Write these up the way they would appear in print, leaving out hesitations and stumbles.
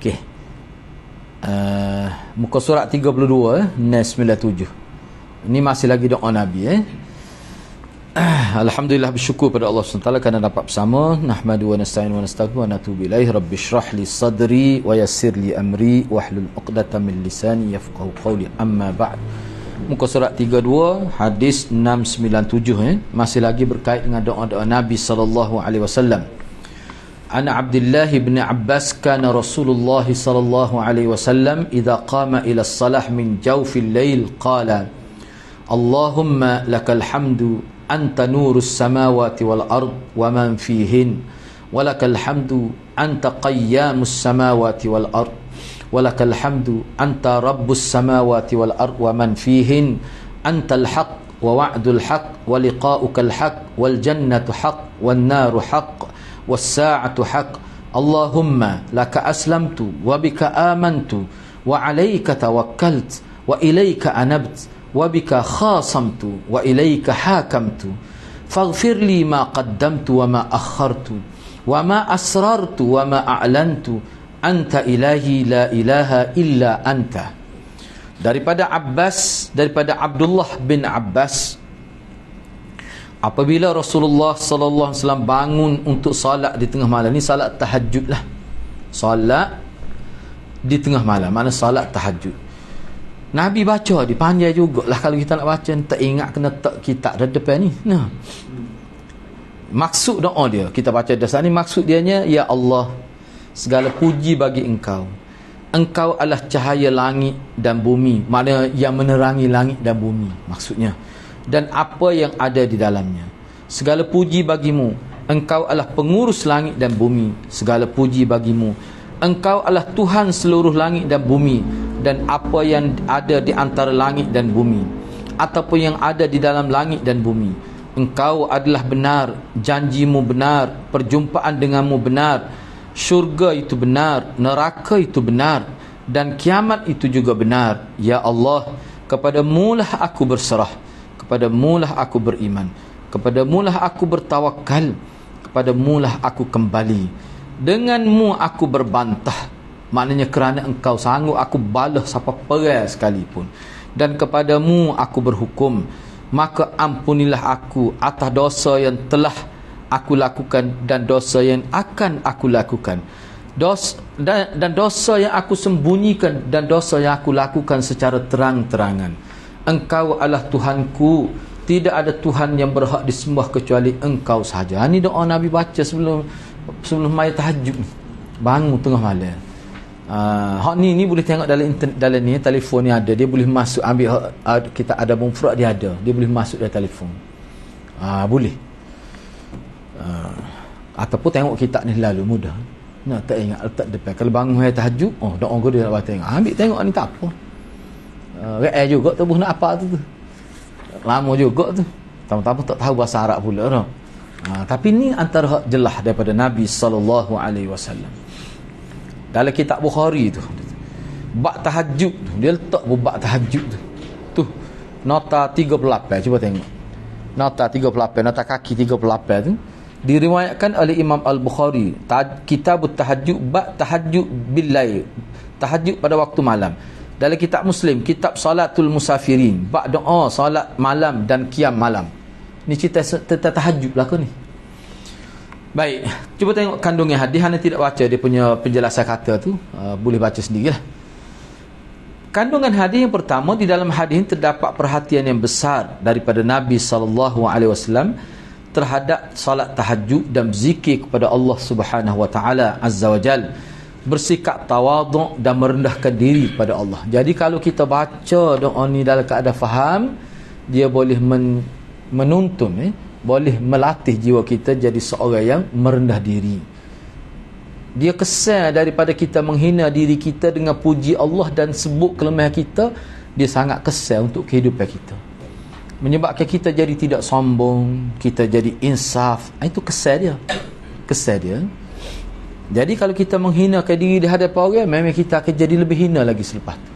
Okey. Muka surat 32 Nas 97. Ini masih lagi doa Nabi Alhamdulillah, bersyukur pada Allah SWT kerana dapat bersama. Nahmadu wa nasta'in wa nastaghfiruh wa natubu ilaih. Rabbi shrah li sadri wa yassir li amri wahlul 'uqdatam min lisani yafqahu qawli. Amma ba'd. Muka surat 32 hadis 697 masih lagi berkait dengan doa-doa Nabi sallallahu alaihi wasallam. Ana Abdullah bin Abbas kana Rasulullah sallallahu alaihi wasallam idza qama ila as-salah min jawfil lail qala Allahumma lakal hamdu anta nurus samawati wal ard wa man fihin wa lakal hamdu anta qayyamus samawati wal ard wa lakal hamdu anta rabbus samawati wal ard wa man fihin antal haqq wa wa'dul haqq wa liqa'ukal haqq wal jannatu haqq wan naru haqq was sa'atu haqq Allahumma laka aslamtu wa bika amantu wa alayka tawakkaltu wa ilayka anabtu wa bika khasamtu wa ilayka hakamtu faghfir li ma qaddamtu wa ma akhartu wa ma asrartu wa ma a'lantu anta ilahi la ilaha illa anta. Daripada Abdullah bin Abbas, apabila Rasulullah sallallahu alaihi wasallam bangun untuk salat di tengah malam, ni salat tahajud lah, salat di tengah malam, mana salat tahajud. Nabi baca, dipanjang jugalah. Kalau kita nak baca, tak ingat kena tak kitab dah depan ni. Nah, maksud doa dia, kita baca dasar ni, maksud dianya, ya Allah, segala puji bagi engkau. Engkau adalah cahaya langit dan bumi, maknanya yang menerangi langit dan bumi maksudnya, dan apa yang ada di dalamnya. Segala puji bagimu, engkau adalah pengurus langit dan bumi. Segala puji bagimu, engkau adalah Tuhan seluruh langit dan bumi, dan apa yang ada di antara langit dan bumi, ataupun yang ada di dalam langit dan bumi. Engkau adalah benar, janjimu benar, perjumpaan denganmu benar, syurga itu benar, neraka itu benar, dan kiamat itu juga benar. Ya Allah, kepadamulah aku berserah, kepadamulah aku beriman, kepadamulah aku bertawakal, kepadamulah aku kembali, denganmu aku berbantah. Maknanya kerana engkau sanggup aku balas siapa perai sekalipun, dan kepadamu aku berhukum, maka ampunilah aku atas dosa yang telah aku lakukan dan dosa yang akan aku lakukan, dan dosa yang aku sembunyikan dan dosa yang aku lakukan secara terang-terangan. Engkau adalah Tuhanku, tidak ada Tuhan yang berhak disembah kecuali engkau sahaja. Ini doa Nabi baca sebelum mai tahajud, bangun tengah malam. Hak ni boleh tengok dalam internet, dalam ni telefon ni ada, dia boleh masuk ambil kita ada mufrad, dia ada, dia boleh masuk dalam telefon. Boleh. Ataupun tengok kitab ni lalu mudah. Nak tak ingat letak depan. Kalau bangun hari tahajud, doa gua dia nak baca tengok. Ambil tengok ni tak apa. Real juga tu nak apa tu. Lama juga tu. Tahu-tahu tak tahu bahasa Arab pula dah. Tapi ni antara hak jelas daripada Nabi sallallahu alaihi wasallam. Dalam kitab Bukhari tu, bab tahajud tu, dia letak bab tahajud tu. Tu nota 38, cuba tengok. Nota 38, nota kaki 38 tu diriwayatkan oleh Imam Al-Bukhari, Kitab Tahajud, bab tahajud bil lail, tahajud pada waktu malam. Dalam kitab Muslim, kitab Salatul Musafirin, bab doa salat malam dan qiyam malam. Ni cerita tentang tahajud lah ke ni. Baik, cuba tengok kandungan hadis. Hana tidak baca dia punya penjelasan kata tu, boleh baca sendirilah. Kandungan hadis yang pertama, di dalam hadis ini terdapat perhatian yang besar daripada Nabi SAW terhadap salat tahajud dan zikir kepada Allah Subhanahu wa taala Azza wa Jal, bersikap tawaduk dan merendahkan diri kepada Allah. Jadi kalau kita baca doa ni dalam keadaan faham, dia boleh menuntun boleh melatih jiwa kita jadi seorang yang merendah diri. Dia kesal daripada kita menghina diri kita dengan puji Allah dan sebut kelemahan kita. Dia sangat kesal untuk kehidupan kita, menyebabkan kita jadi tidak sombong, kita jadi insaf. Itu kesal dia. Kesal dia. Jadi kalau kita menghinakan diri di hadapan orang, memang kita akan jadi lebih hina lagi selepas itu.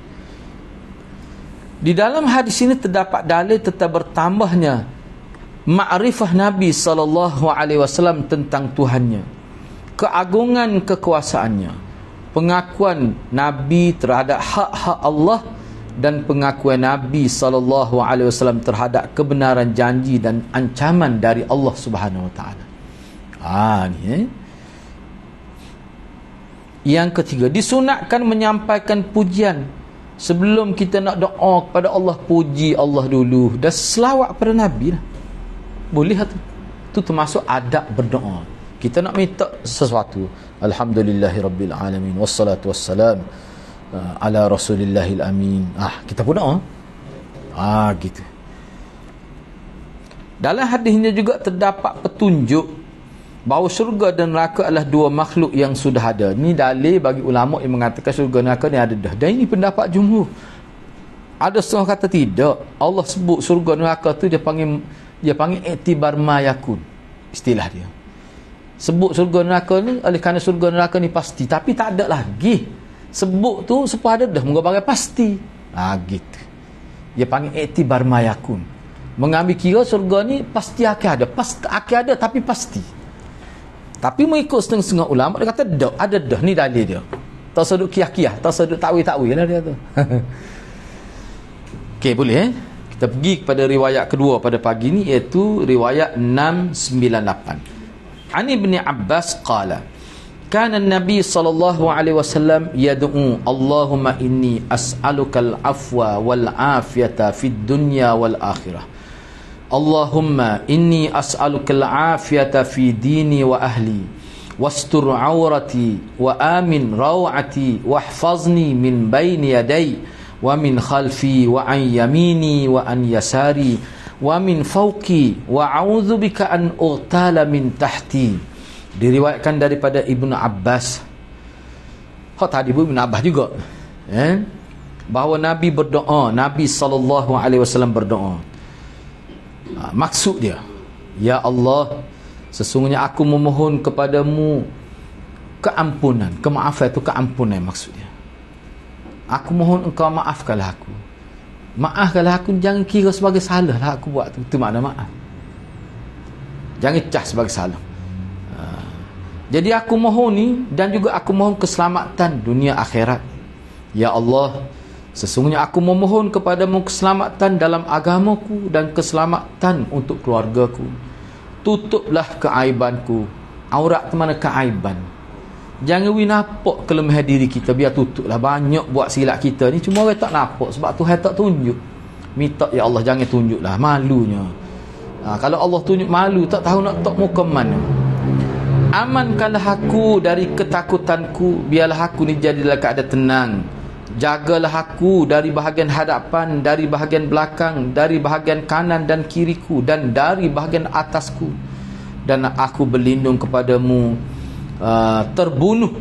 Di dalam hadis ini terdapat dalil tentang bertambahnya ma'rifah Nabi SAW tentang Tuhannya, keagungan kekuasaannya, pengakuan Nabi terhadap hak-hak Allah dan pengakuan Nabi SAW terhadap kebenaran janji dan ancaman dari Allah Subhanahu Wa Taala. Ni Yang ketiga, disunatkan menyampaikan pujian sebelum kita nak doa kepada Allah. Puji Allah dulu dan selawat pada Nabi lah. Boleh tu. Itu termasuk adab berdoa. Kita nak minta sesuatu, alhamdulillahirabbil alamin wassalatu wassalam ala rasulillahil amin. Kita pun doa. Gitu. Dalam hadisnya juga terdapat petunjuk bahawa syurga dan neraka adalah dua makhluk yang sudah ada. Ini dalil bagi ulama yang mengatakan syurga dan neraka ni ada dah. Dan ini pendapat jumhur. Ada setengah kata tidak. Allah sebut syurga dan neraka tu dia panggil iktibar ma yakun. Istilah dia. Sebut syurga dan neraka ni oleh kerana syurga dan neraka ni pasti, tapi tak ada lagi. Sebut tu supaya ada dah menggambarkan pasti. Gitu. Dia panggil iktibar ma yakun. Mengambil kira syurga ni pasti akan ada. Akan ada tapi pasti. Tapi mengikut setengah-setengah ulama dia kata ada dah, ni dalil dia. Tak sedut kiyah-kiyah, tak sedut takwil-takwil lah dia tu. Okey, boleh Kita pergi kepada riwayat kedua pada pagi ni, iaitu riwayat 698. Ani Ibn Abbas qala, kana an-nabi sallallahu alaihi wasallam yad'u Allahumma inni as'alukal afwa wal afiyata fid dunya wal akhirah. Allahumma inni as'alukal afiyata fi dini wa ahli wastur awrati wa amin rawati wahfazni min bayni yaday wa min khalfi wa an yamini wa an yasari wa min fawqi wa a'udzu bika an ughtala min tahti. Diriwayatkan daripada Ibnu Abbas. Tadi pun Ibnu Abbas juga, bahawa Nabi berdoa, Nabi SAW berdoa. Maksud dia, ya Allah, sesungguhnya aku memohon kepadamu keampunan. Kemaafan itu keampunan maksudnya. Aku mohon engkau maafkanlah aku. Maafkanlah aku, jangan kira sebagai salah lah aku buat tu. Itu makna maaf. Jangan cah sebagai salah. Jadi aku mohon ni, dan juga aku mohon keselamatan dunia akhirat. Ya Allah, sesungguhnya aku memohon kepadamu keselamatan dalam agamaku dan keselamatan untuk keluargaku. Tutuplah keaibanku. Aurat tu mana keaiban. Jangan nampak kelemahan diri kita, biar tutuplah. Banyak buat silap kita ni, cuma orang tak nampak sebab Tuhan tak tunjuk. Minta ya Allah jangan tunjuklah, malunya. Kalau Allah tunjuk malu, tak tahu nak tok muka mana. Amankanlah aku dari ketakutanku, biarlah aku ni jadi dalam keadaan tenang. Jagalah aku dari bahagian hadapan, dari bahagian belakang, dari bahagian kanan dan kiriku, dan dari bahagian atasku. Dan aku berlindung kepadamu terbunuh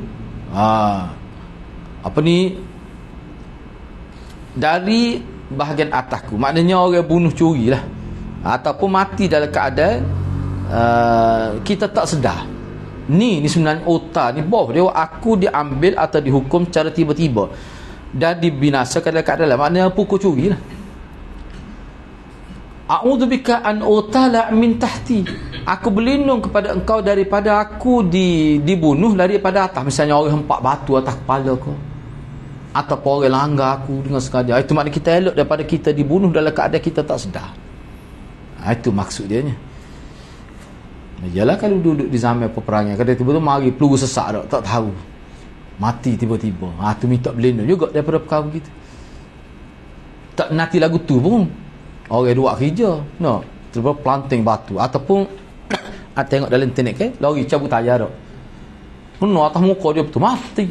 dari bahagian atasku. Maknanya orang bunuh curi lah, ataupun mati dalam keadaan kita tak sedar. Ni sebenarnya otak ni boh dia, aku diambil atau dihukum secara tiba-tiba dan dibinasakan dalam keadaan lain. Maknanya pukul curi lah. A'udzubika an utala min tahti. Aku berlindung kepada engkau daripada aku dibunuh daripada atas. Misalnya orang hempak batu atas kepala kau, ataupun orang langgar aku dengan sengaja. Itu maknanya kita elok daripada kita dibunuh dalam keadaan kita tak sedar. Itu maksud dia ni. Yalah, kalau duduk di zaman peperangan, kadang tiba-tiba mari peluru sesak tak tahu, mati tiba-tiba. Tu minta berlindung juga daripada perkara begitu. Tak nanti lagu tu pun orang dua kerja tiba-tiba planting batu, ataupun tengok dalam internet ke lori cabut tayar dak penuh atas muka dia betul mati.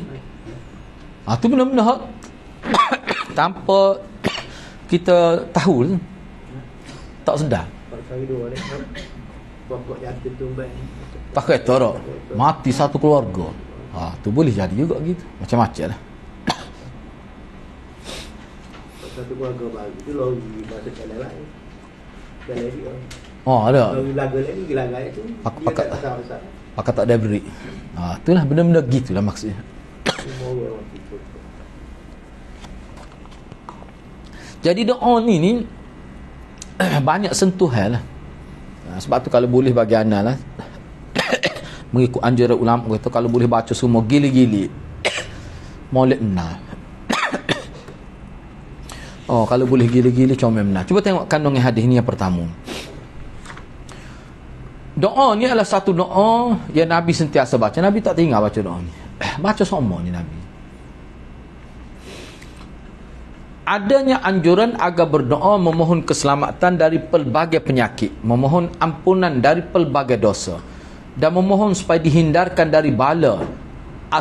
Tu benar-benar tanpa kita tahu, tak sedar. Tak kata tak mati satu keluarga. Tu boleh jadi juga gitu, macam-macam lah. Satu keluarga baru tu lori masuk jalan lain. Jalan dia. Ada. Lori laga lagi gelagai tu. Pakat tak ada beri. Itulah benda-benda gitulah maksudnya. Jadi doa ni banyak sentuhan lah. Sebab tu kalau boleh bagi anak lah mengikut anjuran ulama kata, kalau boleh baca semua gili-gili Molek benar. Oh, kalau boleh gila-gila comel benar. Cuba tengok kandungan hadis ni yang pertama. Doa ni adalah satu doa yang Nabi sentiasa baca. Nabi tak tinggal baca doa ni. Baca semua ni Nabi. Adanya anjuran agar berdoa memohon keselamatan dari pelbagai penyakit, memohon ampunan dari pelbagai dosa, dan memohon supaya dihindarkan dari bala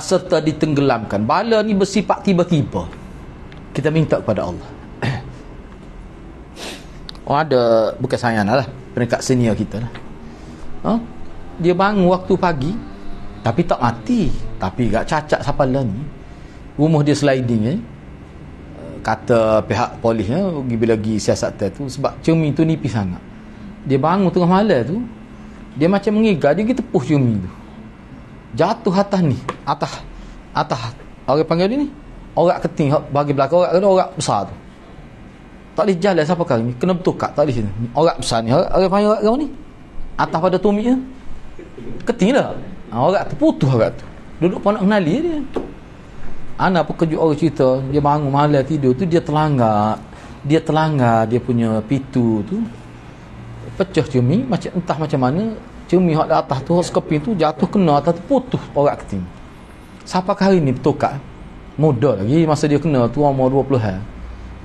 serta ditenggelamkan. Bala ni bersifat tiba-tiba. Kita minta kepada Allah. Oh, ada, bukan saya lah, peringkat senior kita lah. Dia bangun waktu pagi, tapi tak mati, tapi gak cacat sapalah ni. Rumah dia sliding kata pihak polis bagi siasat tu, sebab cermin tu nipis sangat. Dia bangun tengah malam tu, dia macam mengigar, dia pergi tepus cermin tu, jatuh atas ni, atas orang panggil dia ni orang keting bagi belakang, orang besar tu tak boleh jalan siapa kali ni, kena bertukar, tak boleh sini. Orang besar ni, orang panggil orang ni atas pada tumit dia keting lah. Orang tu putus, orang tu duduk pun nak kenali dia. Anak pun kejut orang cerita, dia bangun malam tidur tu, dia terlanggar dia punya pitu tu, pecah cermin, macam entah macam mana cermin hak atas tu, hak sekeping tu jatuh kena atas tu, putus orang keting. Siapa hari ni bertukar muda lagi, masa dia kena tu umur 20 hari.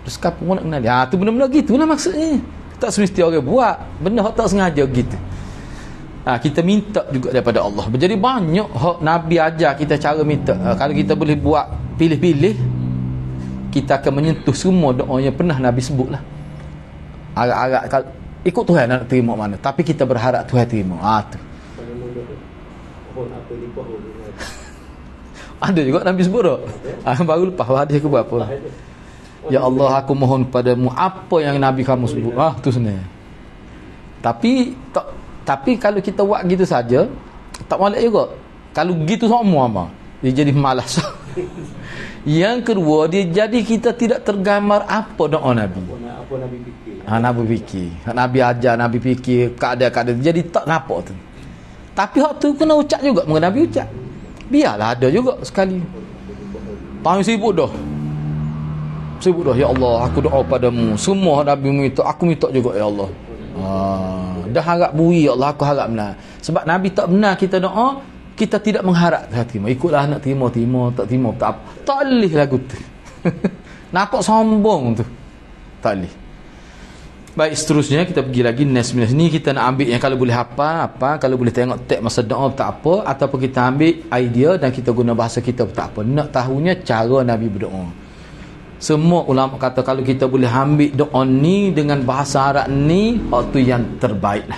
Terus kapu pun nak kenali. Tu benda-benda gitulah maksudnya. Tak semesti orang buat benda hak tak sengaja gitu. Kita minta juga daripada Allah. Jadi banyak hak Nabi ajar kita cara minta. Kalau kita boleh buat pilih-pilih, kita akan menyentuh semua doa yang pernah Nabi sebut lah. Agak-agak kalau ikut Tuhan nak terima mana, tapi kita berharap Tuhan terima. Tu ada juga Nabi sebut tak? Baru lepas hadis ke berapa? Ya Allah, aku mohon padamu apa yang Nabi kamu sebut. Tu sebenarnya. Tapi kalau kita buat gitu saja, tak molek juga. Kalau gitu semua dia jadi malas. Yang kedua, dia jadi kita tidak tergambar apa doa Nabi. Apa Nabi fikir. Nabi fikir. Nabi ajar, Nabi fikir keadaan-keadaan. Jadi tak nampak tu. Tapi hak tu kena ucap juga, mengenai Nabi ucap. Biarlah ada juga sekali. Tanya sibuk dah. Ya Allah, aku doa padamu semua Nabi minta, aku minta juga ya Allah. Dah harap bui ya Allah, aku harap benar. Sebab Nabi tak benar kita doa, kita tidak mengharap terima. Ikutlah nak terima, tak terima tak apa. Tak boleh lagu tu. Nampak sombong tu. Tak boleh. Baik, seterusnya kita pergi lagi next ni, kita nak ambil yang kalau boleh apa, kalau boleh tengok teks masa doa tak apa, ataupun kita ambil idea dan kita guna bahasa kita tak apa. Nak tahunya cara Nabi berdoa. Semua ulama kata kalau kita boleh ambil doa ni dengan bahasa Arab ni, waktu yang terbaik lah.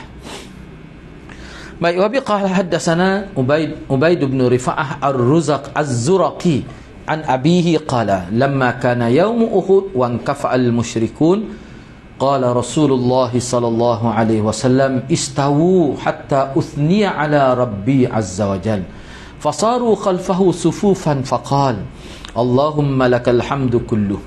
Baik, wa biqala haddatsana Ubaid bin Rifa'ah Ar-Ruzaq Az-Zuraqi an abihi qala lamma kana yaum Uhud wa ankafa al-musyrikun qala Rasulullah sallallahu alaihi wasallam istawu hatta uthniya ala rabbi azza wa jalla fasaru khalfahu sufufan faqala Allahumma lakal hamdu kulluh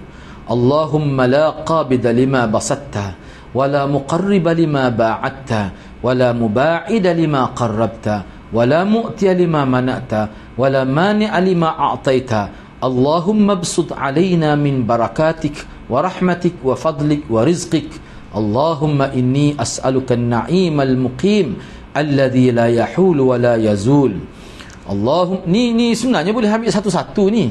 Allahumma la qabida lima basatta wala muqarriba lima ba'atta wala muba'ida lima qarrabta wala mu'tiya lima mana'ta wala mani'a lima a'taita Allahumma absut alayna min barakatik wa rahmatik wa fadlik wa rizqik Allahumma inni as'aluka an-na'im al-muqim alladhi la yahulu wa la yazul. Allahumma ni sebenarnya boleh ambil satu-satu ni.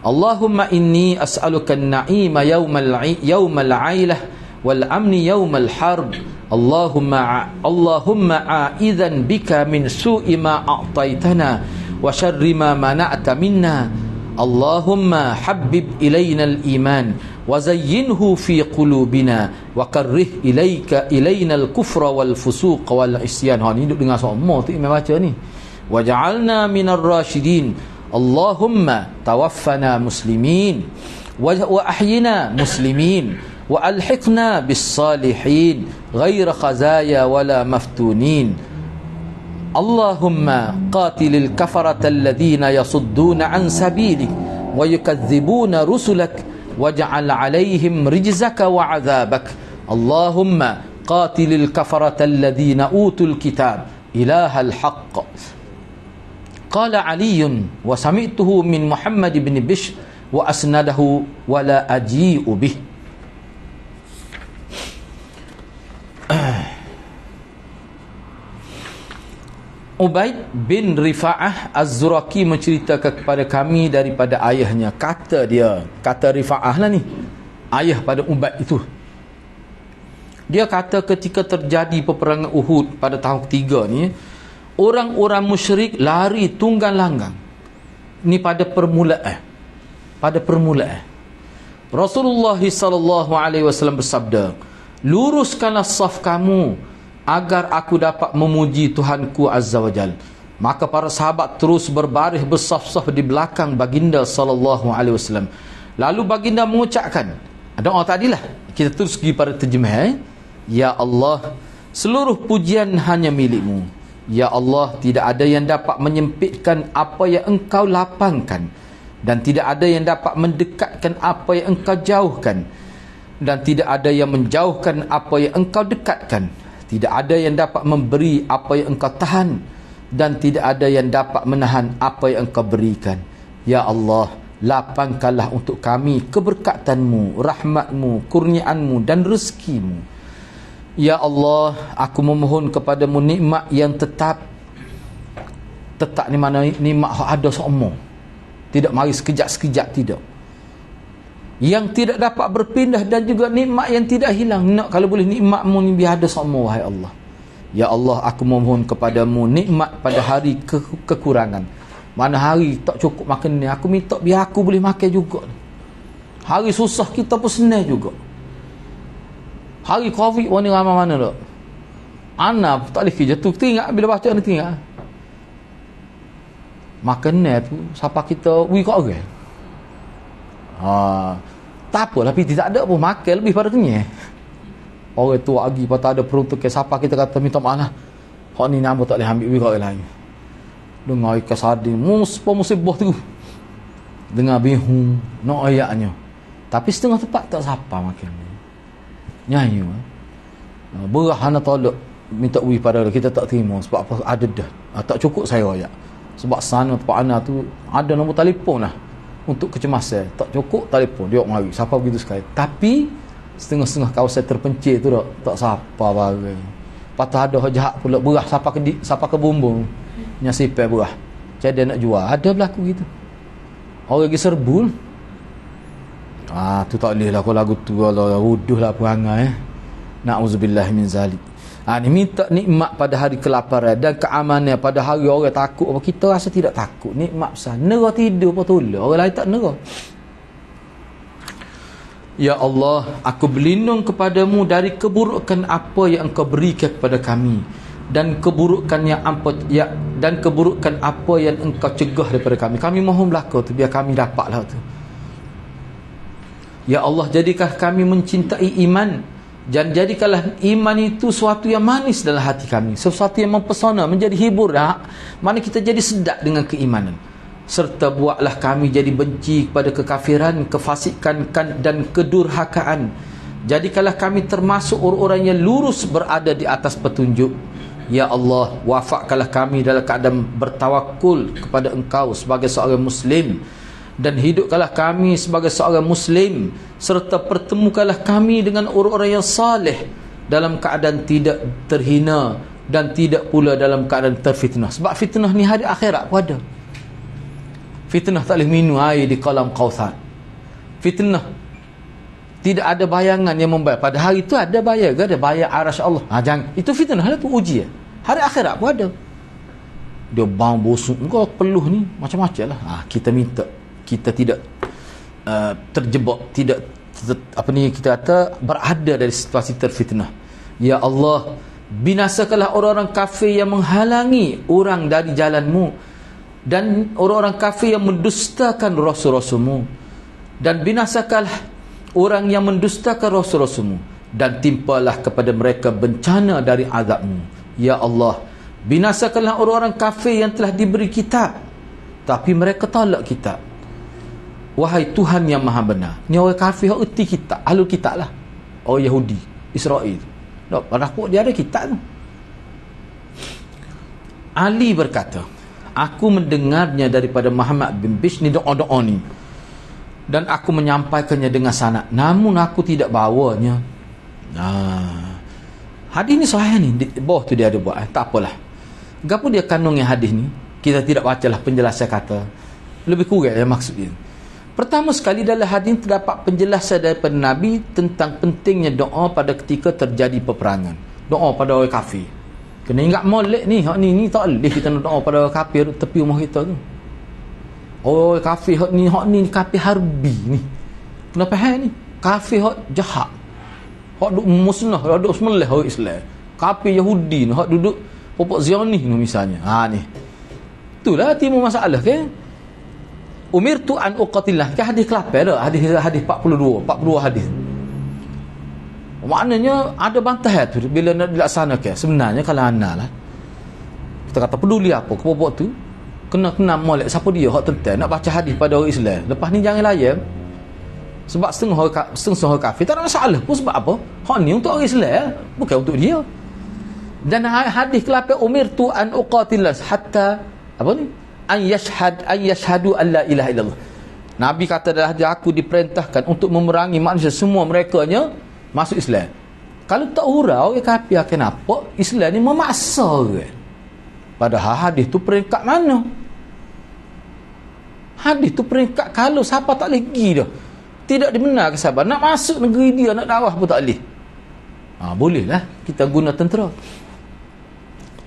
Allahumma inni as'aluka an-na'ima yawmal 'ailah wal amni yawmal harb. Allahumma a'idhan bika min su'i ma a'taitana wa syarri ma mana'ta minna. Allahumma habbib ilayna al-iman wa zayyinhu fi qulubina wa karrih ilayna al-kufra wal fusuq wal isyan. Ni duduk dengar semua tu imam baca ni. Waj'alna minar rasyidin. Allahumma tawaffana muslimin wa ahyina muslimin wa alhiqna bis salihin ghaira khazaya wala maftunin. Allahumma qatilil kafarata alladhina yasudduna an sabilik wa yukadzibuna rusulak waj'al alaihim rijzaka wa 'adzabak. Allahumma qatilil kafarata alladhina utul kitab ilahal haqq qala Aliyun wa sami'tuhu min Muhammad bin Bishr wa asnadahu wa la aji'u bih. Ubaid bin Rifa'ah Az-Zuraki menceritakan kepada kami daripada ayahnya. Kata Rifa'ah lah ni, ayah pada Ubaid itu. Dia kata ketika terjadi peperangan Uhud pada tahun ketiga ni, orang-orang musyrik lari tunggang langgang. Ni pada permulaan. Rasulullah SAW bersabda, luruskanlah saf kamu agar aku dapat memuji Tuhanku Azza wa Jal. Maka para sahabat terus berbaris bersaf-saf di belakang baginda SAW. Lalu baginda mengucapkan doa tadilah, kita terus pergi pada terjemah. Ya Allah, seluruh pujian hanya milikmu. Ya Allah, tidak ada yang dapat menyempitkan apa yang engkau lapangkan, dan tidak ada yang dapat mendekatkan apa yang engkau jauhkan, dan tidak ada yang menjauhkan apa yang engkau dekatkan. Tidak ada yang dapat memberi apa yang engkau tahan, dan tidak ada yang dapat menahan apa yang engkau berikan. Ya Allah, lapangkanlah untuk kami keberkatanmu, rahmatmu, kurniaanmu dan rezekimu. Ya Allah, aku memohon kepadamu nikmat yang tetap ni mana nikmat ada semua, tidak mari sekejap-sekejap, tidak, yang tidak dapat berpindah, dan juga nikmat yang tidak hilang. Nak kalau boleh nikmatmu ni biar ada semua, wahai Allah. Ya Allah, aku memohon kepadamu nikmat pada hari kekurangan. Mana hari tak cukup makan ni, aku minta biar aku boleh makan juga. Hari susah kita pun senang juga. Hari Covid ni ramai mana tak? Ana tak boleh kerja tu, teringat bila baca ni, teringat makan ni tu siapa kita we kat orang. Tak apa, tapi tidak ada pun makan lebih pada kenyang. Orang tua lagi patah ada peruntukan, siapa kita kata minta maaf lah, hak ni nama tak boleh ambil we kat orang lain. Dengar ikan sardin musibah tu, dengar bihun nak ayaknya, tapi setengah tempat tak siapa makan nyanyi. Berah hana tolak minta we pada kita tak terima sebab apa, ada dah tak cukup saya ayat. Sebab sana tempat ana tu ada nombor telefon lah untuk kecemasan, tak cukup telefon dia mari siapa begitu sekali. Tapi setengah-setengah kawasan terpencil tu tak siapa bagai. Patah ada jahat pula berah siapa ke bumbung nyasipai berah, jadi nak jual, ada berlaku gitu. Orang lagi serbul. Tu tak boleh lah kalau lagu tu, kalau wuduh lah perangai. Na'udzubillah min zalik. Ni minta nikmat pada hari kelaparan dan keamanan pada hari orang takut. Apa kita rasa tidak takut, nikmat besar. Nera tidur apa tolak, orang lain tak nera. Ya Allah, aku berlindung kepadamu dari keburukan apa yang engkau berikan kepada kami, dan keburukan apa yang engkau cegah daripada kami. Kami mohon belaka tu biar kami dapatlah tu. Ya Allah, jadikanlah kami mencintai iman, dan jadikanlah iman itu sesuatu yang manis dalam hati kami, sesuatu yang mempesona, menjadi hibur. Mana kita jadi sedap dengan keimanan. Serta buatlah kami jadi benci kepada kekafiran, kefasikan dan kedurhakaan. Jadikanlah kami termasuk orang-orang yang lurus berada di atas petunjuk. Ya Allah, wafatkanlah kami dalam keadaan bertawakul kepada Engkau sebagai seorang Muslim, dan hidupkanlah kami sebagai seorang Muslim, serta pertemukanlah kami dengan orang-orang yang saleh dalam keadaan tidak terhina, dan tidak pula dalam keadaan terfitnah. Sebab fitnah ni hari akhirat pun ada. Fitnah tak boleh minum air di kolam Kautsar. Fitnah tidak ada bayangan yang membayar. Pada hari itu ada bayar ke? Ada bayar arasy Allah. Jangan. Itu fitnah lah tu, ujian. Hari akhirat pun ada. Dia bang busuk, kau peluh ni macam-macam lah. Kita minta kita tidak terjebak, tidak kita kata berada dari situasi terfitnah. Ya Allah, binasakanlah orang-orang kafir yang menghalangi orang dari jalanmu, dan orang-orang kafir yang mendustakan rasul-rasulmu, dan binasakanlah orang yang mendustakan rasul-rasulmu, dan timpalah kepada mereka bencana dari azabmu. Ya Allah, binasakanlah orang-orang kafir yang telah diberi kitab tapi mereka tolak kitab. Wahai Tuhan yang maha benar. Ni orang kafir yang erti kitab, ahlul kitab lah, orang Yahudi, Israel. Pada dia ada kitab tu. Ali berkata, Aku mendengarnya daripada Muhammad bin Bishr ni doa-doa ni, dan aku menyampaikannya dengan sanad, namun aku tidak bawanya. Hadis ni sahih ni, di bawah tu dia ada buat. Tak apalah. Gapo dia kandungnya hadis ni? Kita tidak bacalah penjelasan kata. Lebih kurang yang maksud dia. Pertama sekali dalam hadis terdapat penjelasan daripada Nabi tentang pentingnya doa pada ketika terjadi peperangan. Doa pada orang kafir. Kena ingat molek ni, hak ni tak boleh kita nak doa pada orang kafir tepi rumah kita tu. Oh, kafir hak ni kafir harbi ni. Kena faham ni. Kafir hak jahat. Hak duk musnah, hak duk semelah orang Islam. Kafir Yahudi ni, hak duduk popok Zionis ni misalnya. Ni. Itulah timur masalah kan. Umirtu an uqatillah. Kan hadis ke-8 dah. Hadis 42 hadis. Maknanya ada bantahan tu bila nak dilaksanakan. Sebenarnya kalau ana lah, kita kata peduli apa popok tu, kena molek siapa dia hak tentang nak baca hadis pada orang Islam. Lepas ni jangan layan. Sebab setengah orang kafir tak ada masalah pun. Sebab apa? Hak ni untuk orang Islam, bukan untuk dia. Dan hadis ke-8, umirtu an uqatillah hatta apa ni? An yashhadu an la ilaha illallah. Nabi kata dalam hadis, aku diperintahkan untuk memerangi manusia semua merekanya masuk Islam. Kalau tak hurau orang kafir akan nampak Islam ni memaksa kan. Padahal hadis tu peringkat mana? Hadis tu peringkat kalau siapa tak boleh pergi dah, tidak dibenarkan sahabat nak masuk negeri dia, nak dakwah pun tak boleh. Bolehlah kita guna tentera.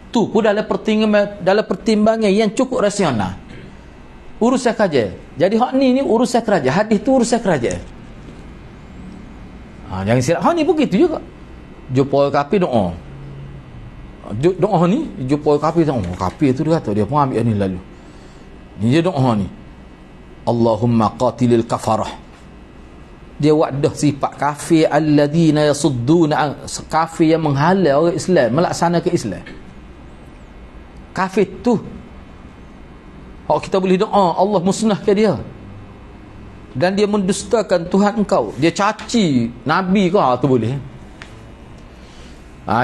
Tu pun dalam pertimbangan yang cukup rasional. Urusan kerajaan. Jadi hak ni urusan kerajaan. Hadis tu urusan kerajaan. Jangan silap. Hak ni pun gitu juga. Jumpa kafir doa. Doa ni jumpa kafir doa. Kafir tu dia kata dia pun ambil ni lalu. Ni dia doa ni. Allahumma qatilil kafarah. Dia wadah sifat kafir alladzina yasudduna, kafir yang menghalau orang Islam melaksanakan Islam. Kafir tu kita boleh doa Allah musnahkan dia, dan dia mendustakan Tuhan engkau, dia caci Nabi kau, tu boleh.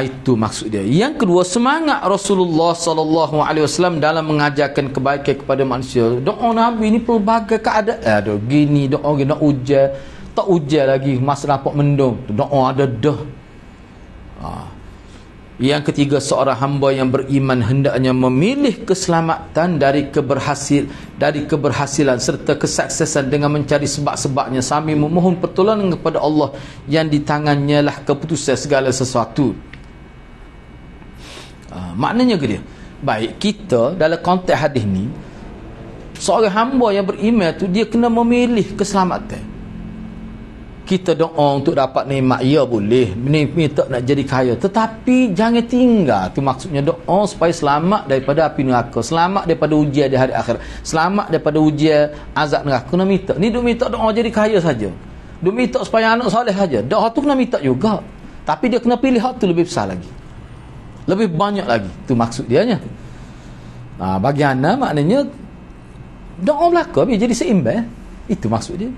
Itu maksud dia. Yang kedua, semangat Rasulullah SAW dalam mengajarkan kebaikan kepada manusia. Doa Nabi ni pelbagai keadaan. Ada gini doa, nak ujar, tak ujar lagi, masa dapat mendung, doa ada dah. Yang ketiga, seorang hamba yang beriman hendaknya memilih keselamatan dari keberhasilan serta kesuksesan dengan mencari sebab-sebabnya sambil memohon pertolongan kepada Allah yang di tangannya lah keputusan segala sesuatu. Maknanya ke dia? Baik, kita dalam konteks hadis ni, seorang hamba yang beriman tu dia kena memilih keselamatan. Kita doa untuk dapat nikmat, ya boleh, minta nak jadi kaya, tetapi jangan tinggal. Tu maksudnya doa supaya selamat daripada api neraka, selamat daripada ujian di hari akhir, selamat daripada ujian azab neraka. Kena minta. Ni duk minta doa jadi kaya saja, duk minta supaya anak soleh saja. Doa tu kena minta juga, tapi dia kena pilih hak tu lebih besar lagi, lebih banyak lagi. Tu maksud dia nya. Bagi ana maknanya doa belaka biar jadi seimbang. Itu maksud dia.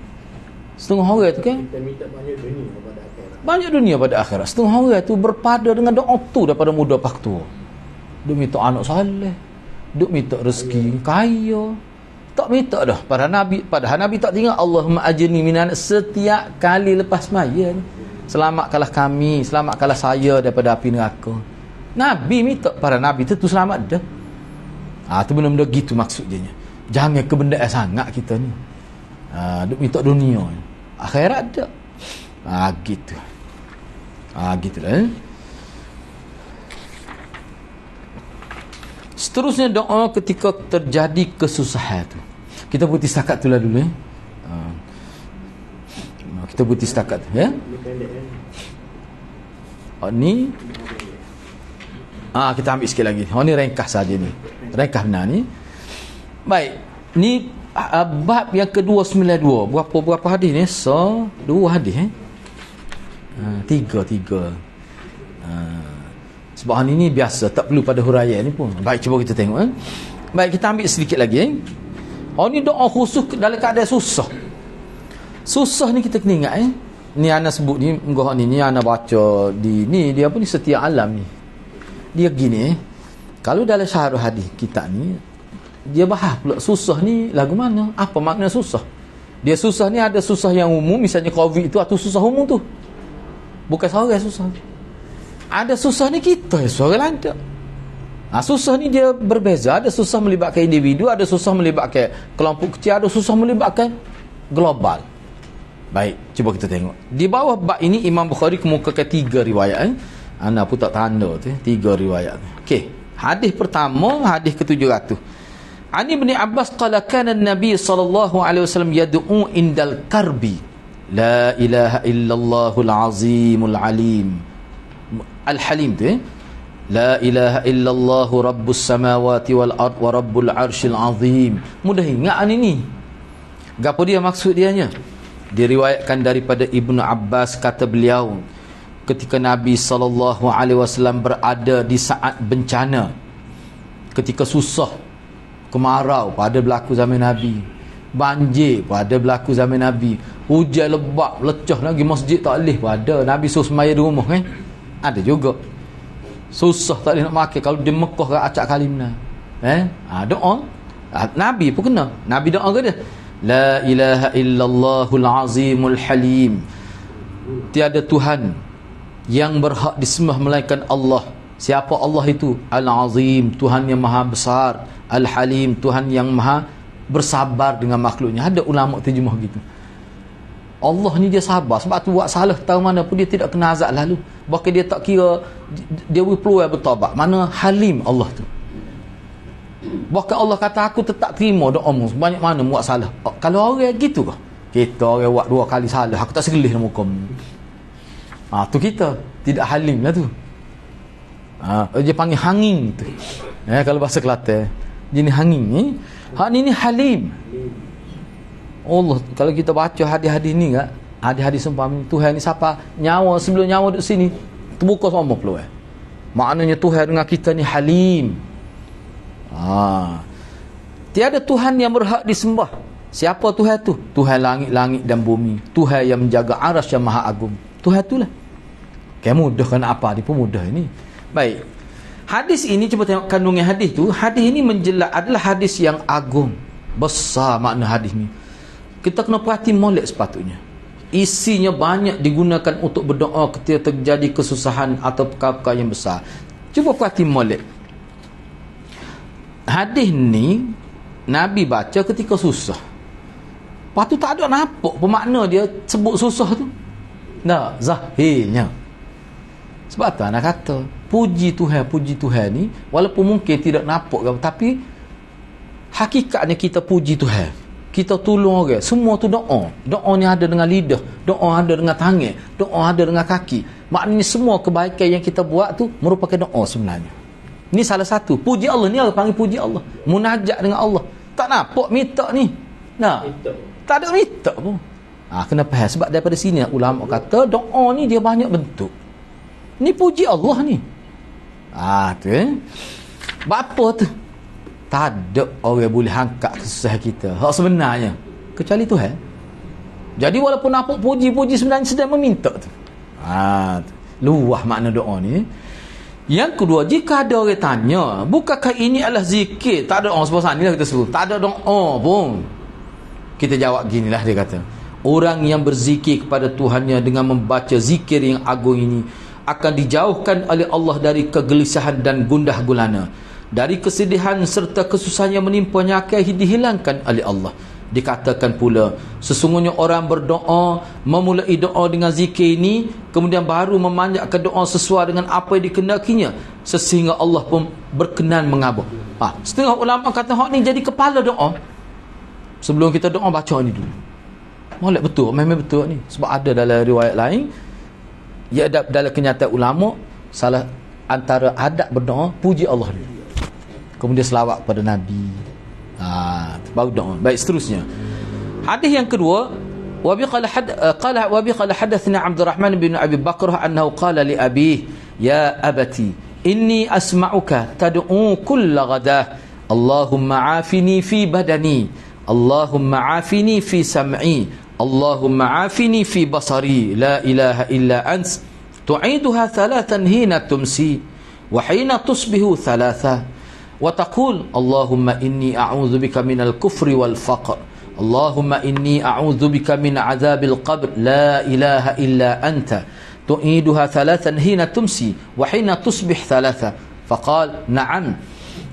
Setengah orang tu kan kita minta banyak dunia pada akhirat. Banyak dunia pada akhirat. Setengah orang tu berpada dengan doa tu daripada muda pak tua. Duk minta anak soleh, duk minta rezeki kaya. Tak minta dah. Padahal Nabi tak tinggal Allahumma ajirni minan setiap kali lepas sembahyang. Selamatkanlah kami, selamatkanlah saya daripada api neraka. Nabi minta, para Nabi tu selamat dah. Tu benda-benda gitu maksud dia. Jangan kebendaan sangat kita ni. Duk minta dunia, akhirat tak. Gitu. Gitulah. Seterusnya doa ketika terjadi kesusahan tu. Kita putih setakat tu lah dulu kita putih setakat tu ya. Ni kita ambil sikit lagi. Ni ringkas saja ni. Ringkas benar ni. Baik. Ni bab yang ke-292. Berapa hadis ni? Dua hadis tiga. Sebab hari ni biasa, tak perlu pada huraian ni pun. Baik, cuba kita tengok Baik, kita ambil sedikit lagi ni doa khusus dalam keadaan susah. Susah ni kita kena ingat ni ana sebut ni, ni ana baca di ni dia apa ni, Setia Alam ni. Dia gini kalau dalam syarah hadis kita ni, dia bahas pula susah ni lagu mana, apa makna susah. Dia susah ni ada susah yang umum, misalnya COVID itu, atau susah umum tu bukan seorang susah. Ada susah ni kita seorang lain tak. Susah ni dia berbeza. Ada susah melibatkan individu, ada susah melibatkan kelompok kecil, ada susah melibatkan global. Baik, cuba kita tengok di bawah bab ini. Imam Bukhari kemukakan 3 riwayat. Ana pun tak tanda tu 3 riwayat. Okey, hadis pertama, hadis ke-700. Ani Ibn Abbas qala kana an-nabi sallallahu alaihi wasallam yad'u indal karbi la ilaha illallahul azimul alim al-halim tu la ilaha illallah rabbus samawati wal ard wa rabbul arsyil azim. Mudah ingat ni. Gapo dia maksud dianya? Diriwayatkan daripada Ibnu Abbas, kata beliau, ketika Nabi SAW berada di saat bencana, ketika susah, kemarau pada berlaku zaman Nabi, banjir pada berlaku zaman Nabi, hujan lebat, lecah lagi, masjid tak boleh pada Nabi suruh semaya di rumah kan? Ada juga susah tak boleh nak makan. Kalau di Mekah ke acak kalimna doa, Nabi pun kena. Nabi doa ke dia, la ilaha illallahul azimul halim, tiada Tuhan yang berhak disembah melainkan Allah. Siapa Allah itu? Al-Azim, Tuhan yang maha besar. Al-Halim, Tuhan yang maha bersabar dengan makhluknya. Ada ulama terjemah gitu. Allah ni dia sabar, sebab tu buat salah tahu mana pun dia tidak kena azab lalu. Bahkan dia tak kira, dia peluang bertaubat. Mana Halim Allah tu. Bahkan Allah kata, aku tetap terima doamu banyak mana buat salah. Kalau orang gitu ke? Kita orang buat 2 kali salah, aku tak segelih dalam muka. Tu kita tidak halim lah tu. Dia panggil hanging tu. Kalau bahasa Kelantan jenis hanging ni. Hak ni halim. Allah, kalau kita baca hadis-hadis ni kan, hadis-hadis seumpama Tuhan ni siapa nyawa sebelum nyawa duduk sini terbuka semua peluang. Maknanya Tuhan dengan kita ni halim. Tiada Tuhan yang berhak disembah. Siapa Tuhan tu? Tuhan langit-langit dan bumi, Tuhan yang menjaga aras yang maha agung. Tuhan itulah. Mudah kan apa dia pun mudah ini. Baik, hadis ini cuba tengok kandungan hadis tu. Hadis ini adalah hadis yang agung, besar makna hadis ni. Kita kena perhati molek sepatutnya. Isinya banyak digunakan untuk berdoa ketika terjadi kesusahan atau perkara yang besar. Cuba perhati molek. Hadis ni Nabi baca ketika susah. Lepas tu tak ada nampak pemakna dia sebut susah tu. Tak, zahirnya. Sebab tu anak kata puji Tuhan ni walaupun mungkin tidak nampak, tapi hakikatnya kita puji Tuhan, kita tolong orang, semua tu doa. Doa ni ada dengan lidah, doa ada dengan tangan, doa ada dengan kaki. Maknanya semua kebaikan yang kita buat tu merupakan doa sebenarnya. Ni salah satu puji Allah ni, orang panggil puji Allah, munajat dengan Allah. Tak nampak minta ni, tak ada minta pun. Kena faham. Sebab daripada sini ulama kata doa ni dia banyak bentuk. Ni puji Allah ni. Tu Bapa tu tak ada orang boleh angkat kesusahan kita hak sebenarnya kecuali Tuhan. Jadi walaupun nampak puji-puji sebenarnya sedang meminta tu. Luah makna doa ni. Yang kedua, jika ada orang tanya, bukankah ini adalah zikir? Tak ada orang sebab ni lah kita suruh. Tak ada doa pun. Kita jawab ginilah, dia kata, orang yang berzikir kepada Tuhannya dengan membaca zikir yang agung ini akan dijauhkan oleh Allah dari kegelisahan dan gundah gulana, dari kesedihan serta kesusahan yang menimpanya akan dihilangkan oleh Allah. Dikatakan pula, sesungguhnya orang berdoa, memulai doa dengan zikir ini, kemudian baru memanjatkan doa sesuai dengan apa yang dikehendakinya, sehingga Allah pun berkenan mengabul. Setengah ulama kata hak ni jadi kepala doa. Sebelum kita doa, baca ni dulu. Molek betul, memang betul ni. Sebab ada dalam riwayat lain, ya, dalam kenyataan ulama, salah antara adab berdoa puji Allah dulu, kemudian selawat pada Nabi, baru doa. Baik, seterusnya hadis yang kedua, wa bi qala hadathna Abdurrahman bin Abi Bakrah annahu qala li abi ya abati inni asma'uka tad'u kull ghadah Allahumma afini fi badani, Allahumma afini fi sam'i, Allahumma afini fi basari, la ilaha illa ant tu'iduha thalathan hina tumsi wa hina tusbihu thalatha, wa taqul Allahumma inni a'udzubika minal kufri wal faqr, Allahumma inni a'udzubika min 'adzabil qabr, la ilaha illa anta, tu'iduha thalathan hina tumsi wa hina tusbih thalatha. Faqal na'am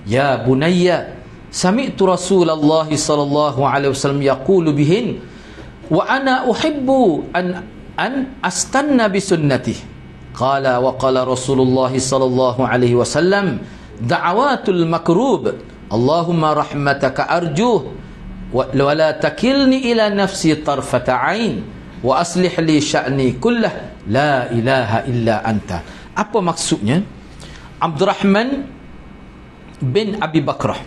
ya bunayya sami'tu Rasulullah sallallahu alaihi wasallam yaqulu bihin wa ana uhibbu an astanna bi sunnatihi. Qala wa qala Rasulullah sallallahu alaihi wasallam da'awatul makrub, Allahumma rahmataka arjuh wa la takilni ila nafsi tarfata ain wa aslih li sya'ni kullah, la ilaha illa anta. Apa maksudnya? Abdurrahman bin Abi Bakrah,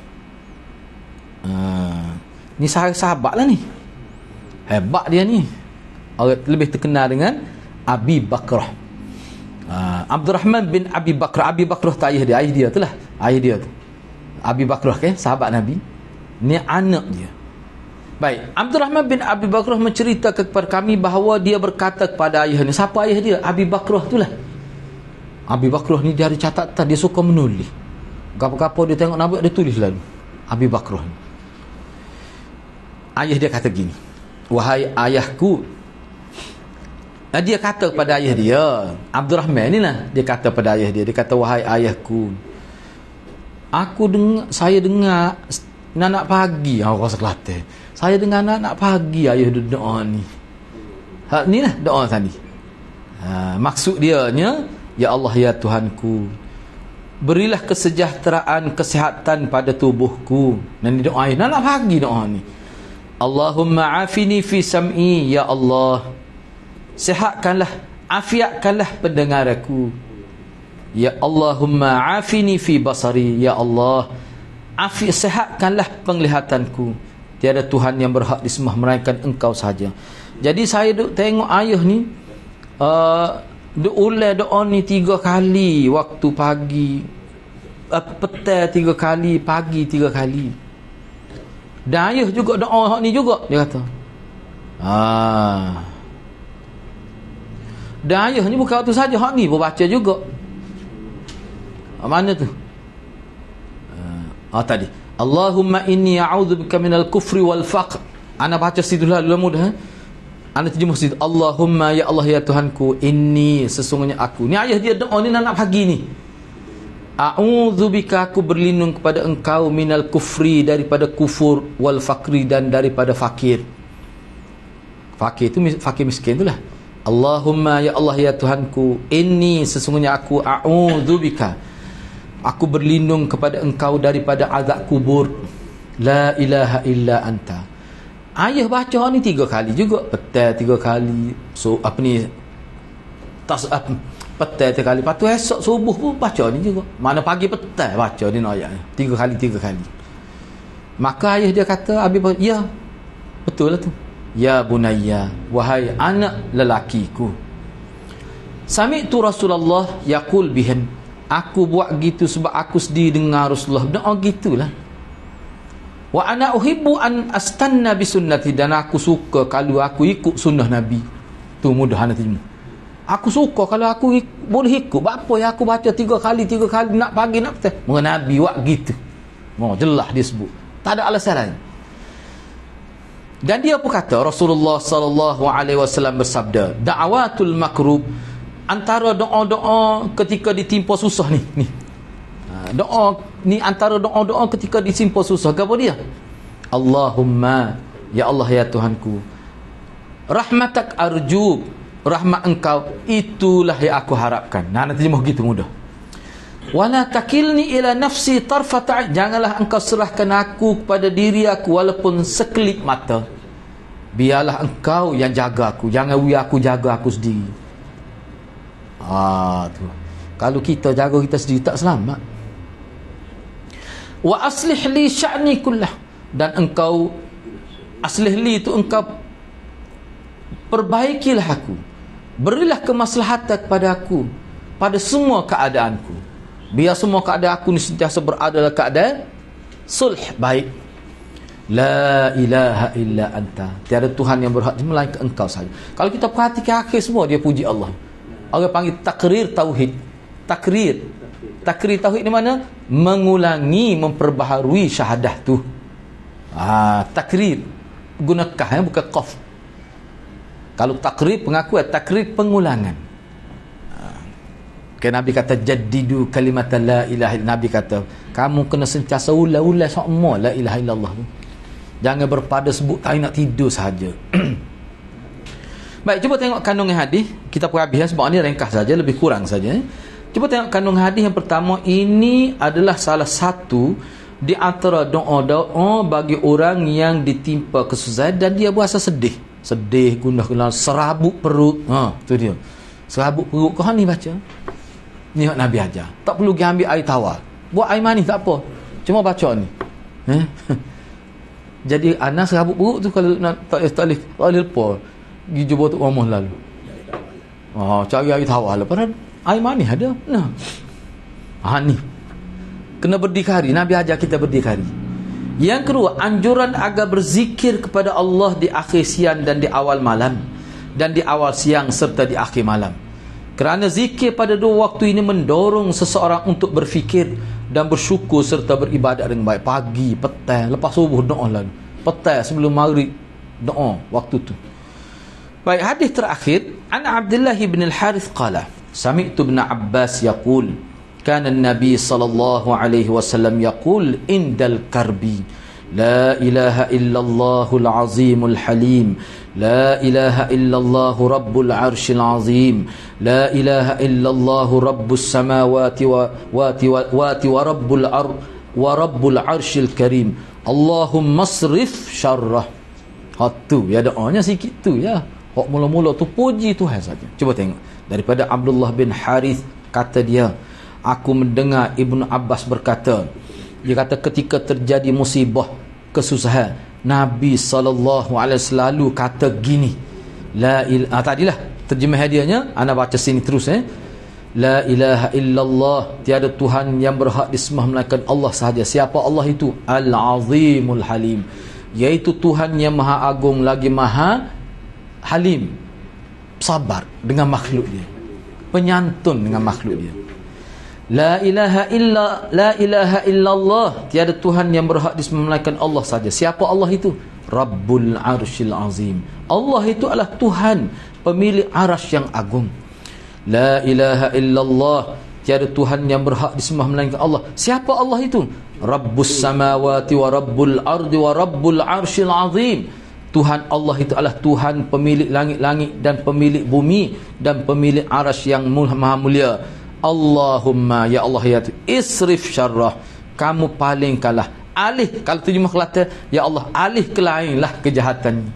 ni sahabat lah ni, hebat dia ni, orang lebih terkenal dengan Abi Bakrah. Abdurrahman bin Abi Bakrah. Abi Bakrah tu ayah dia tu lah, ayah dia tu Abi Bakrah, sahabat Nabi, ni anak dia. Baik, Abdurrahman bin Abi Bakrah menceritakan kepada kami bahawa dia berkata kepada ayah ni. Siapa ayah dia? Abi Bakrah tu lah. Abi Bakrah ni dia ada catatan, dia suka menulis. Apa-apa dia tengok Nabi, dia tulis lalu. Abi Bakrah ni, ayah dia kata gini, wahai ayahku. Dia kata kepada ayah dia, Abdurrahman ni lah, dia kata pada ayah dia, dia kata, wahai ayahku, saya dengar nak pagi, orang Kelantan, saya dengar nak pagi ayah doa ni. Ni lah doa tadi. Maksud dia nya, ya Allah ya Tuhanku, berilah kesejahteraan, kesihatan pada tubuhku. Dan doa ayah nak pagi doa ni. Allahumma afini fi sam'i, ya Allah, sihatkanlah, afiatkanlah pendengar aku. Ya Allahumma afini fi basari, ya Allah, sihatkanlah penglihatanku. Tiada Tuhan yang berhak disembah melainkan Engkau sahaja. Jadi saya duk tengok ayah ni duk ulang doa ni 3 kali, waktu pagi, petang 3 kali, pagi 3 kali. Dan ayah juga doa hak ni juga, dia kata. Dan ayah ni bukan waktu saja, hak ni pun baca juga. Mana tu? Tadi, Allahumma inni a'udzubika minal kufri wal faqr. Ana baca situ lah dulu mudah. Ana terjemah situ, Allahumma ya Allah ya Tuhanku, inni, sesungguhnya aku. Ni ayah dia doa ni nak pagi ni. A'udzubika, aku berlindung kepada Engkau, minal kufri, daripada kufur, wal faqri, dan daripada fakir. Fakir tu fakir miskin tu lah. Allahumma ya Allah ya Tuhanku, inni, sesungguhnya aku, a'udzubika, aku berlindung kepada Engkau daripada azab kubur, la ilaha illa anta. Ayah baca ni 3 kali juga, petang 3 kali, petang 3 kali, lepas tu esok subuh pun baca ni juga. Mana pagi petang baca ni ayat ni 3 kali. Maka ayah dia kata, ya betul lah tu, ya bunayya, wahai anak lelakiku, sami'tu Rasulullah yaqul bihin, aku buat gitu sebab aku sendiri dengar Rasulullah doa gitulah. Wa ana uhibbu an astanna bi sunnati, dan aku suka kalau aku ikut sunnah Nabi. Tu mudah nak terjemah. Aku suka kalau aku boleh ikut. Apa yang aku baca 3 kali nak pagi nak petang. Mengenai Nabi buat gitu. Jelas dia sebut. Tak ada alasan lain. Dan dia pun kata, Rasulullah sallallahu alaihi wasallam bersabda, da'awatul makrub, antara doa-doa ketika ditimpa susah ni. Doa ni antara doa-doa ketika ditimpa susah. Apa dia? Allahumma ya Allah ya Tuhanku, rahmatak arju, rahmat Engkau itulah yang aku harapkan. Nak terjemah gitu mudah. Wala takilni ila nafsi tarfata, janganlah Engkau serahkan aku kepada diri aku walaupun sekelip mata. Biarlah Engkau yang jaga aku, jangan aku jaga aku sendiri. Tu. Kalau kita jaga kita sendiri tak selamat. Wa aslih li sya'ni kullah, dan Engkau aslih li itu Engkau perbaikilah aku, berilah kemaslahatan kepada aku pada semua keadaanku. Biar semua keadaan aku ni sentiasa berada dalam keadaan sulh, baik. La ilaha illa anta, tiada Tuhan yang berhak melainkan Engkau sahaja. Kalau kita perhatikan akhir semua dia puji Allah. Orang panggil takrir tauhid. Takrir Takrir tauhid di mana? Mengulangi, memperbaharui syahadah tu. Takrir guna kah, bukan qaf. Kalau takrir pengakuan, takrir pengulangan. Nabi kata jaddidu kalimat la ilaha illallah. Nabi kata kamu kena sentiasa ulang semua la ilaha illallah tu. Jangan berpada sebut tak nak tidur saja. Baik, cuba tengok kandungan hadis. Kita pun habis sebab ni ringkas saja, lebih kurang saja. Cuba tengok kandungan hadis yang pertama. Ini adalah salah satu di antara doa-doa bagi orang yang ditimpa kesusahan dan dia berasa sedih, gundah-gundah, serabut perut. Tu dia. Serabut perut kau ni baca. Ni hak Nabi ajar. Tak perlu pergi ambil air tawar. Buat air manis tak apa. Cuma baca ni. Jadi anak serabut perut tu kalau nak tak boleh lepas. Pergi jumpa Tok Omah lalu. Cari air tawar lah. Padahal air manis ada. Ni. Kena berdikari. Nabi ajar kita berdikari. Yang kedua, anjuran agar berzikir kepada Allah di akhir siang dan di awal malam. Dan di awal siang serta di akhir malam. Kerana zikir pada dua waktu ini mendorong seseorang untuk berfikir dan bersyukur serta beribadat dengan baik. Pagi, petang, lepas subuh doa lalu. Petang sebelum maghrib doa waktu tu. Baik, hadis terakhir, an Abdullah bin al-Harith qala, sami'tu ibn Abbas yaqul, kana an-nabi sallallahu alaihi wasallam yaqul indal karbi, la ilaha illallahul azimul halim, la ilaha illallah rabbul arshil azim, la ilaha illallah rabbus samawati wa rabbul arshil karim, Allahumma asrif syarrah. Tu ya, doanya sikit tu ya. Hak mula-mula tu puji Tuhan saja. Cuba tengok daripada Abdullah bin Harith, kata dia, aku mendengar Ibnu Abbas berkata, dia kata ketika terjadi musibah, kesusahan, Nabi SAW selalu kata gini, tadilah terjemah hadiahnya, ana baca sini terus la ilaha illallah, tiada Tuhan yang berhak disembah melainkan Allah sahaja. Siapa Allah itu? Al-Azimul Halim, iaitu Tuhan yang maha agung lagi maha halim, sabar dengan makhluk dia, penyantun dengan makhluk dia. La ilaha illallah, tiada Tuhan yang berhak disembah melainkan Allah saja. Siapa Allah itu? Rabbul Arshil Azim, Allah itu adalah Tuhan pemilik arasy yang agung. La ilaha illallah, tiada Tuhan yang berhak disembah melainkan Allah. Siapa Allah itu? Rabbus samawati wa rabbul ardi wa rabbul arshil azim, Tuhan Allah itu adalah Tuhan pemilik langit-langit dan pemilik bumi dan pemilik arasy yang maha mulia. Allahumma, ya Allah ya isrif syarrah, kamu palingkanlah, alih, kalau terjemah Kelantan, ya Allah alih ke lainlah kejahatan ni.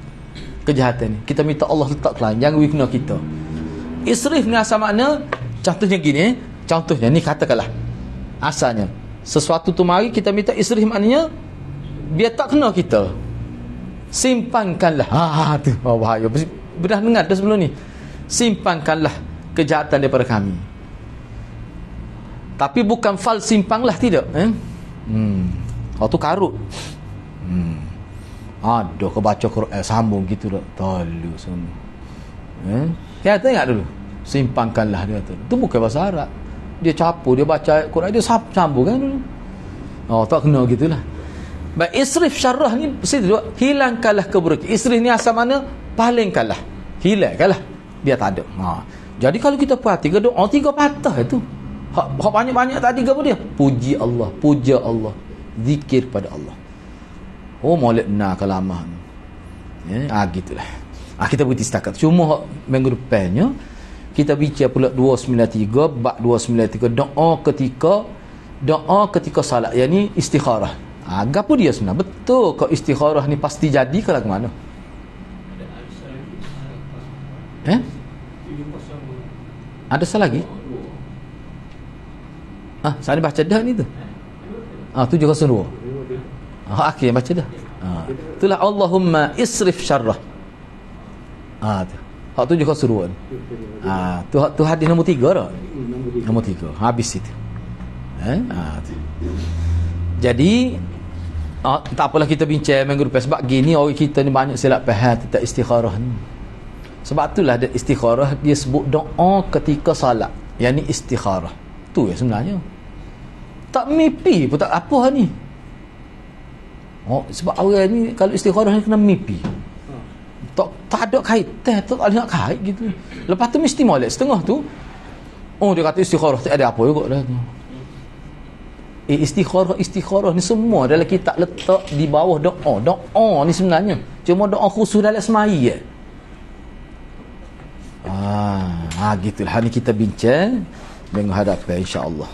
Kita minta Allah letak ke lain, jangan guna kita. Isrif ni asal makna, contohnya gini, contohnya ni katakanlah asalnya sesuatu tu mari kita minta isrif, maknanya biar tak kena kita, simpankanlah. Tu bahaya. Pernah dengar dah sebelum ni, simpankanlah kejahatan daripada kami. Tapi bukan fal simpanglah, tidak. Tu karut. Ada ke baca Quran sambung gitu dah. Talu semua. Ya, tengok dulu. Simpangkanlah dia tu. Tu bukan bahasa Arab. Dia capur, dia baca Quran, dia sambung kan dulu. Tak kena gitulah. Baik, isrif syarrah ni hilangkanlah keburukan. Isrif ni asal mana? Palingkanlah, hilangkanlah, biar tak ada. Jadi kalau kita perhati doa tiga patah itu, hak banyak-banyak tadi apa dia? Puji Allah, puja Allah, zikir pada Allah. Maulid benar kalamah ni. Gitulah. Kita berhenti setakat. Cuma minggu depannya kita bicara pula 293, bab 293, doa ketika salat, yakni istikharah. Apa dia sebenarnya? Betul kau istikharah ni pasti jadi ke lagu mana? Ada salah lagi? Saya baca dah ni tu. 702. Akhir baca dah. Itulah Allahumma isrif syarrah. Tu 702. Tu hadis nombor 3 dah. Nombor 3. Habis itu. Jadi tak apalah kita bincang minggu depan, sebab gini orang kita ni banyak silap faham tentang istikharah ni. Sebab itulah ada istikharah, dia sebut doa ketika salat, yakni istikharah. Tu ya sebenarnya. Tak mimpi pun tak apa ni. Oh, sebab orang ni kalau istikharah ni kena mimpi. Tak ada kaitan, tak ada nak kait gitu. Lepas tu mesti molek setengah tu. Oh, dia kata istikharah tak ada apa juga dah tu. Istikharah ni semua dalam kitab letak di bawah doa. Doa ni sebenarnya cuma doa khusus dalam semai je. Gitulah ni kita bincang dengan hadapan insya-Allah.